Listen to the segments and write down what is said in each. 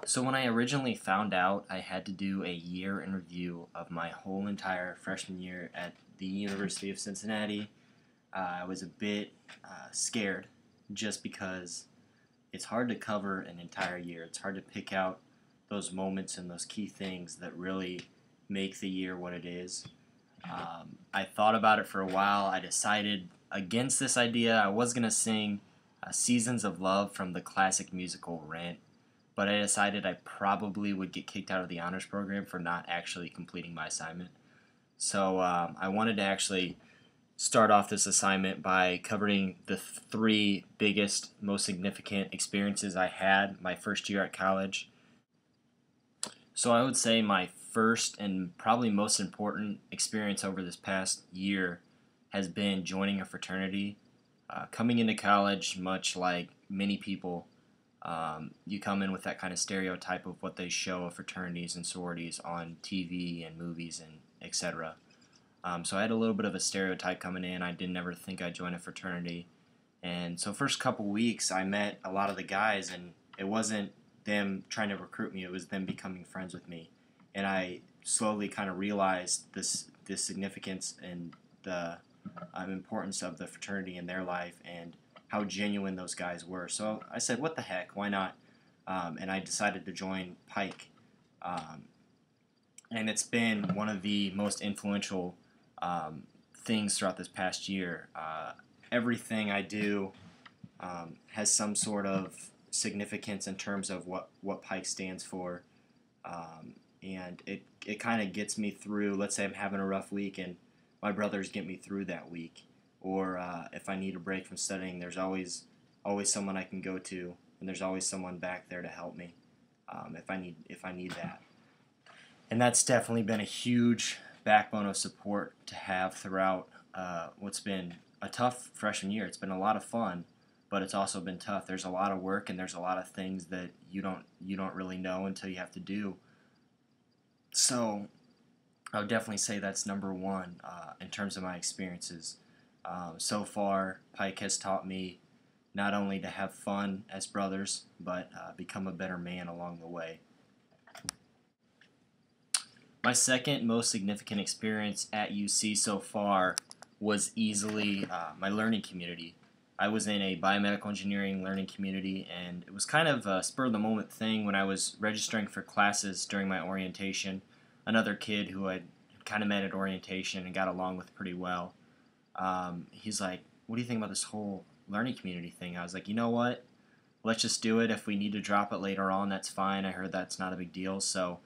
So when I originally found out I had to do a year in review of my whole entire freshman year at the University of Cincinnati, I was a bit scared just because it's hard to cover an entire year. It's hard to pick out those moments and those key things that really make the year what it is. I thought about it for a while. I decided against this idea. I was going to sing Seasons of Love from the classic musical Rent, but I decided I probably would get kicked out of the honors program for not actually completing my assignment. So I wanted to actually start off this assignment by covering the three biggest, most significant experiences I had my first year at college. So I would say my first and probably most important experience over this past year has been joining a fraternity. Coming into college, much like many people, you come in with that kind of stereotype of what they show of fraternities and sororities on TV and movies and etc. So I had a little bit of a stereotype coming in. I didn't ever think I'd join a fraternity. And so first couple weeks I met a lot of the guys, and it wasn't them trying to recruit me, it was them becoming friends with me. And I slowly kind of realized this significance and the importance of the fraternity in their life and how genuine those guys were. So I said, what the heck, why not? And I decided to join Pike. Um, and it's been one of the most influential things throughout this past year. Everything I do has some sort of significance in terms of what Pike stands for. And it kind of gets me through. Let's say I'm having a rough week and my brothers get me through that week. Or if I need a break from studying, there's always someone I can go to, and there's always someone back there to help me if I need that. And that's definitely been a huge backbone of support to have throughout what's been a tough freshman year. It's been a lot of fun, but it's also been tough. There's a lot of work and there's a lot of things that you don't really know until you have to do. So I would definitely say that's number one in terms of my experiences. So far, Pike has taught me not only to have fun as brothers, but become a better man along the way. My second most significant experience at UC so far was easily my learning community. I was in a biomedical engineering learning community, and it was kind of a spur-of-the-moment thing when I was registering for classes during my orientation. Another kid who I kind of met at orientation and got along with pretty well, he's like, what do you think about this whole learning community thing? I was like, you know what? Let's just do it. If we need to drop it later on, that's fine. I heard that's not a big deal. So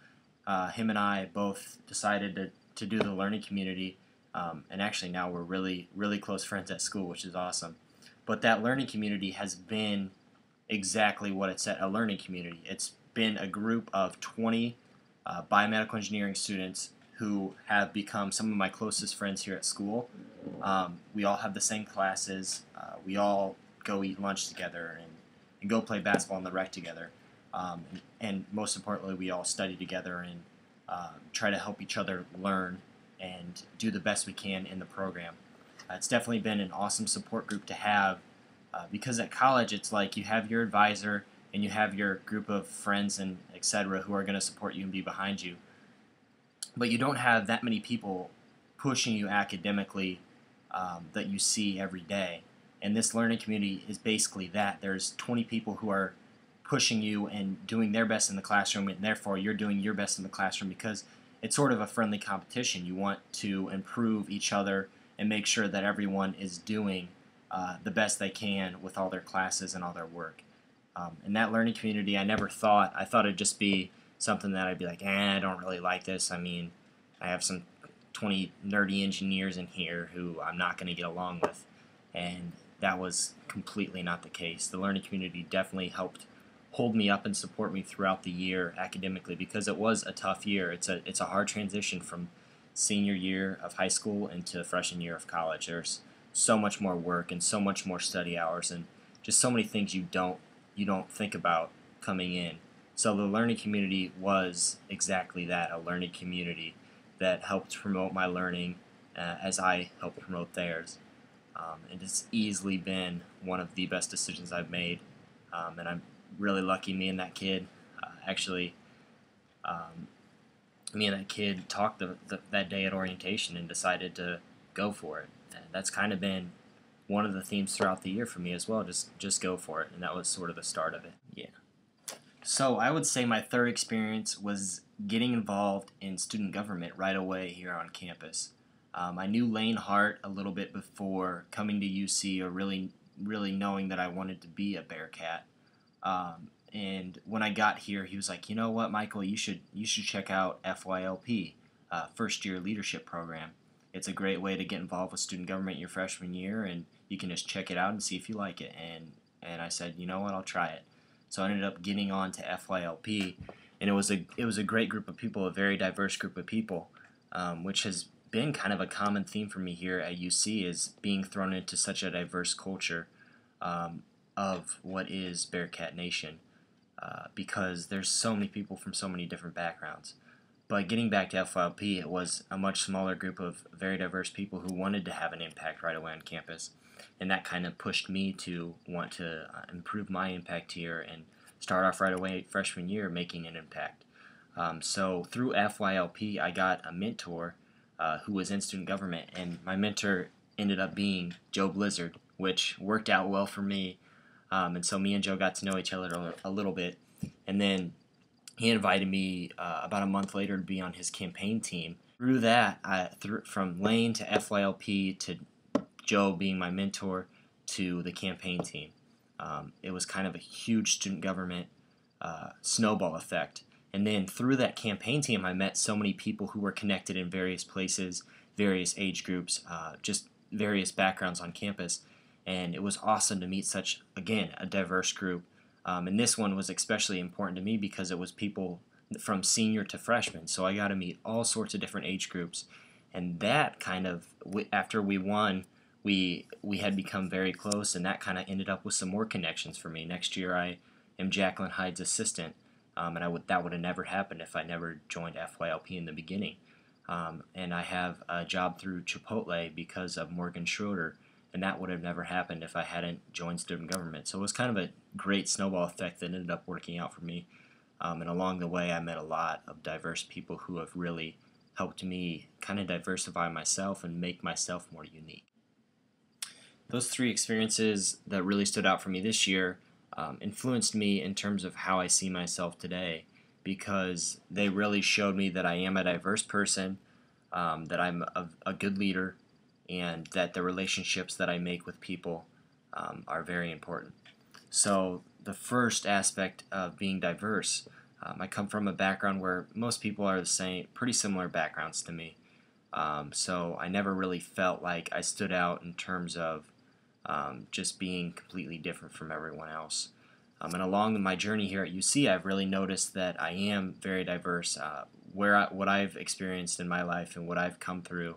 him and I both decided to do the learning community, and actually now we're really, really close friends at school, which is awesome. But that learning community has been exactly what it said, a learning community. It's been a group of 20 biomedical engineering students who have become some of my closest friends here at school. We all have the same classes. We all go eat lunch together and go play basketball in the rec together. And most importantly, we all study together and try to help each other learn and do the best we can in the program. It's definitely been an awesome support group to have because at college it's like you have your advisor and you have your group of friends and etc. who are going to support you and be behind you. But you don't have that many people pushing you academically that you see every day. And this learning community is basically that. There's 20 people who are pushing you and doing their best in the classroom, and therefore you're doing your best in the classroom because it's sort of a friendly competition. You want to improve each other and make sure that everyone is doing the best they can with all their classes and all their work. In that learning community, I thought it'd just be something that I'd be like, I don't really like this. I mean, I have some 20 nerdy engineers in here who I'm not going to get along with. And that was completely not the case. The learning community definitely helped hold me up and support me throughout the year academically because it was a tough year. It's a hard transition from senior year of high school into freshman year of college. There's so much more work and so much more study hours and just so many things you don't think about coming in. So the learning community was exactly that, a learning community that helped promote my learning as I helped promote theirs. And it's easily been one of the best decisions I've made, and I'm really lucky me and that kid Actually, me and that kid talked that day at orientation and decided to go for it. And that's kind of been one of the themes throughout the year for me as well. Just go for it, and that was sort of the start of it. Yeah. So I would say my third experience was getting involved in student government right away here on campus. I knew Lane Hart a little bit before coming to UC, or really knowing that I wanted to be a Bearcat. And when I got here, he was like, you know what, Michael, you should check out FYLP, First Year Leadership Program. It's a great way to get involved with student government your freshman year, and you can just check it out and see if you like it. And I said, you know what, I'll try it. So I ended up getting on to FYLP, and it was a great group of people, a very diverse group of people, which has been kind of a common theme for me here at UC, is being thrown into such a diverse culture of what is Bearcat Nation, because there's so many people from so many different backgrounds. But getting back to FYLP, it was a much smaller group of very diverse people who wanted to have an impact right away on campus. And that kind of pushed me to want to improve my impact here and start off right away freshman year making an impact. So through FYLP, I got a mentor who was in student government, and my mentor ended up being Joe Blizzard, which worked out well for me. And so me and Joe got to know each other a little bit. And then he invited me about a month later to be on his campaign team. Through that, from Lane to FYLP to Joe being my mentor to the campaign team, it was kind of a huge student government snowball effect. And then through that campaign team, I met so many people who were connected in various places, various age groups, just various backgrounds on campus. And it was awesome to meet such, again, a diverse group. And this one was especially important to me because it was people from senior to freshman. So I got to meet all sorts of different age groups. And that kind of, after we won, we had become very close, and that kind of ended up with some more connections for me. Next year I am Jacqueline Hyde's assistant, and that would have never happened if I never joined FYLP in the beginning. And I have a job through Chipotle because of Morgan Schroeder, and that would have never happened if I hadn't joined student government. So it was kind of a great snowball effect that ended up working out for me. And along the way, I met a lot of diverse people who have really helped me kind of diversify myself and make myself more unique. Those three experiences that really stood out for me this year influenced me in terms of how I see myself today, because they really showed me that I am a diverse person, that I'm a good leader, and that the relationships that I make with people are very important. So the first aspect of being diverse, I come from a background where most people are the same, pretty similar backgrounds to me. So I never really felt like I stood out in terms of just being completely different from everyone else. And along my journey here at UC, I've really noticed that I am very diverse. What I've experienced in my life and what I've come through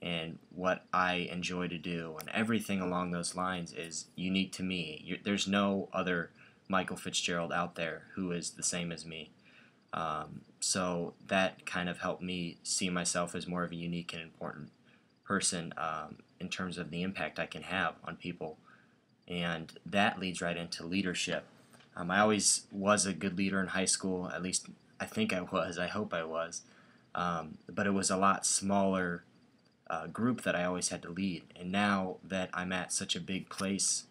and what I enjoy to do and everything along those lines is unique to me. There's no other Michael Fitzgerald out there who is the same as me. So that kind of helped me see myself as more of a unique and important person in terms of the impact I can have on people. And that leads right into leadership. I always was a good leader in high school, at least I think I was, I hope I was. But it was a lot smaller group that I always had to lead. And now that I'm at such a big place,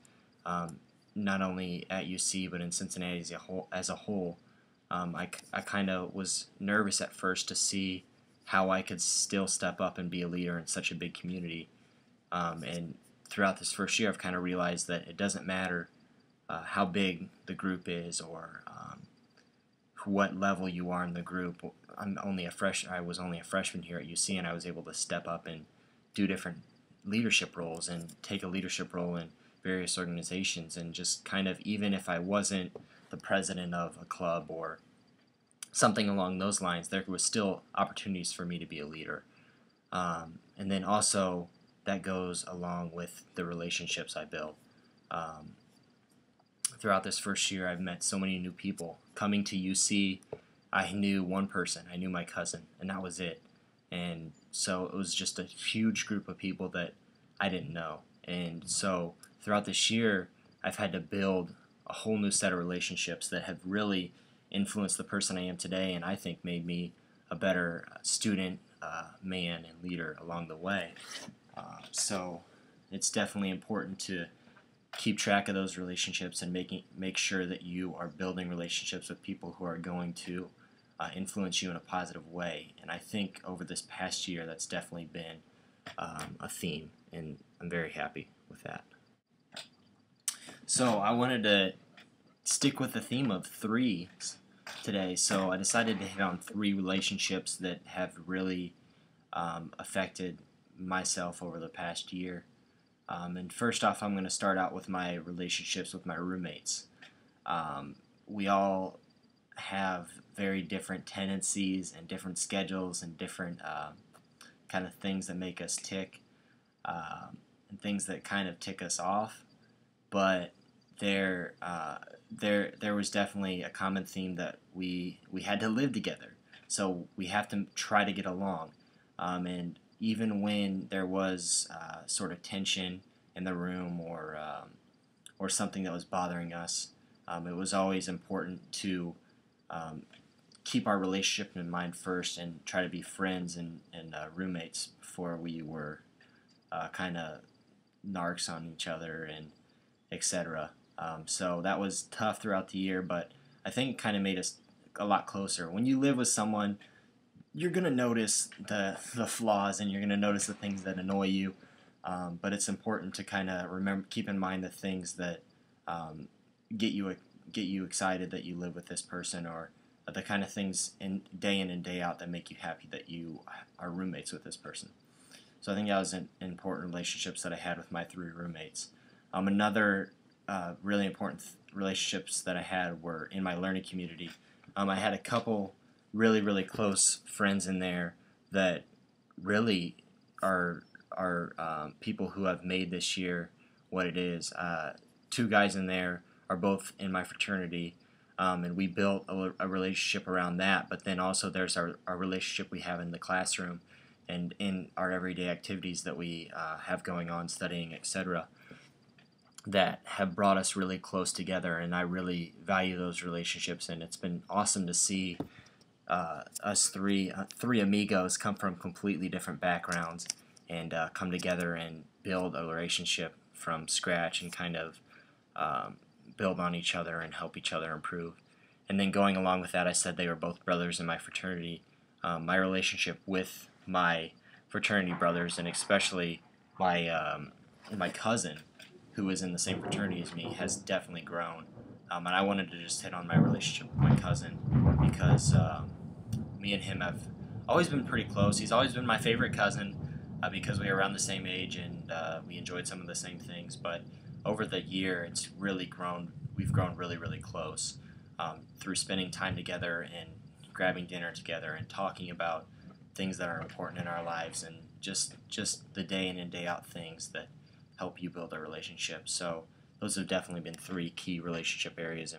not only at UC but in Cincinnati as a whole, I kind of was nervous at first to see how I could still step up and be a leader in such a big community. And throughout this first year, I've kind of realized that it doesn't matter how big the group is or what level you are in the group. I was only a freshman here at UC, and I was able to step up and do different leadership roles and take a leadership role in various organizations, and just kind of, even if I wasn't the president of a club or something along those lines, there was still opportunities for me to be a leader. And then also that goes along with the relationships I build. Throughout this first year, I've met so many new people. Coming to UC, I knew one person. I knew my cousin, and that was it. And so it was just a huge group of people that I didn't know. And so throughout this year, I've had to build a whole new set of relationships that have really influenced the person I am today, and I think made me a better student, man, and leader along the way. So it's definitely important to keep track of those relationships and make sure that you are building relationships with people who are going to influence you in a positive way. And I think over this past year, that's definitely been a theme, and I'm very happy with that. So I wanted to stick with the theme of threes today, so I decided to hit on 3 relationships that have really affected myself over the past year. And first off, I'm going to start out with my relationships with my roommates. We all have very different tendencies and different schedules and different kind of things that make us tick, and things that kind of tick us off. But there was definitely a common theme that we had to live together. So we have to try to get along. And even when there was sort of tension in the room or something that was bothering us, it was always important to keep our relationship in mind first and try to be friends and roommates before we were kind of narcs on each other and etc. So that was tough throughout the year, but I think it kind of made us a lot closer. When you live with someone, you're going to notice the flaws, and you're going to notice the things that annoy you, but it's important to kind of keep in mind the things that get you excited that you live with this person, or the kind of things in and day out that make you happy that you are roommates with this person. So I think that was an important relationships that I had with my 3 roommates. Another really important relationships that I had were in my learning community. I had a couple really close friends in there that really are people who have made this year what it is. 2 guys in there are both in my fraternity, and we built a relationship around that. But then also there's our relationship we have in the classroom and in our everyday activities that we have going on, studying, etc., that have brought us really close together, and I really value those relationships. And it's been awesome to see us three amigos come from completely different backgrounds and come together and build a relationship from scratch and kind of build on each other and help each other improve. And then going along with that, I said they were both brothers in my fraternity. My relationship with my fraternity brothers, and especially my cousin, who was in the same fraternity as me, has definitely grown. And I wanted to just hit on my relationship with my cousin because me and him have always been pretty close. He's always been my favorite cousin because we were around the same age and we enjoyed some of the same things. But over the year, it's really grown. We've grown really close through spending time together and grabbing dinner together and talking about things that are important in our lives, and just the day in and day out things that help you build a relationship. So those have definitely been 3 key relationship areas.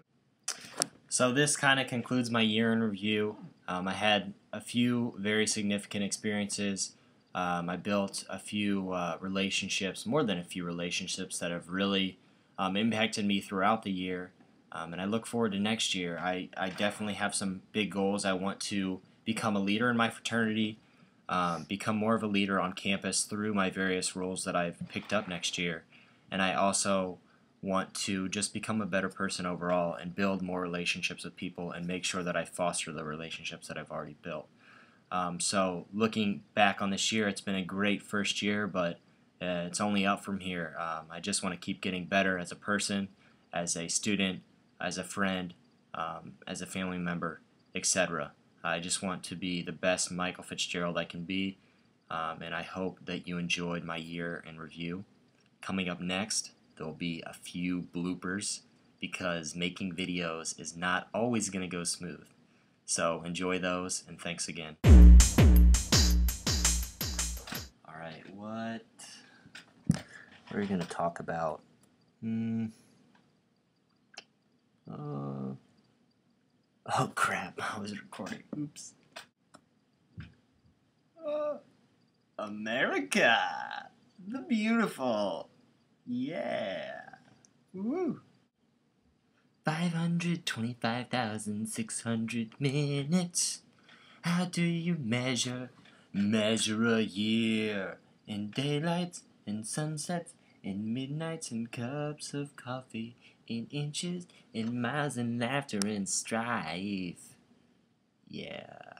So this kind of concludes my year in review. I had a few very significant experiences. I built a few relationships, more than a few relationships, that have really impacted me throughout the year. And I look forward to next year. I definitely have some big goals. I want to become a leader in my fraternity, become more of a leader on campus through my various roles that I've picked up next year. And I also want to just become a better person overall and build more relationships with people and make sure that I foster the relationships that I've already built. So looking back on this year, it's been a great first year, but it's only up from here. I just want to keep getting better as a person, as a student, as a friend, as a family member, etc. I just want to be the best Michael Fitzgerald I can be, and I hope that you enjoyed my year in review. Coming up next, there will be a few bloopers because making videos is not always going to go smooth. So enjoy those, and thanks again. Alright, what are we going to talk about? Oh crap, I was recording. Oops. America! The beautiful! Yeah! Woo! 525,600 minutes. How do you measure a year? In daylights, in sunsets, in midnights, in cups of coffee, in inches, in miles, in laughter, in strife. Yeah.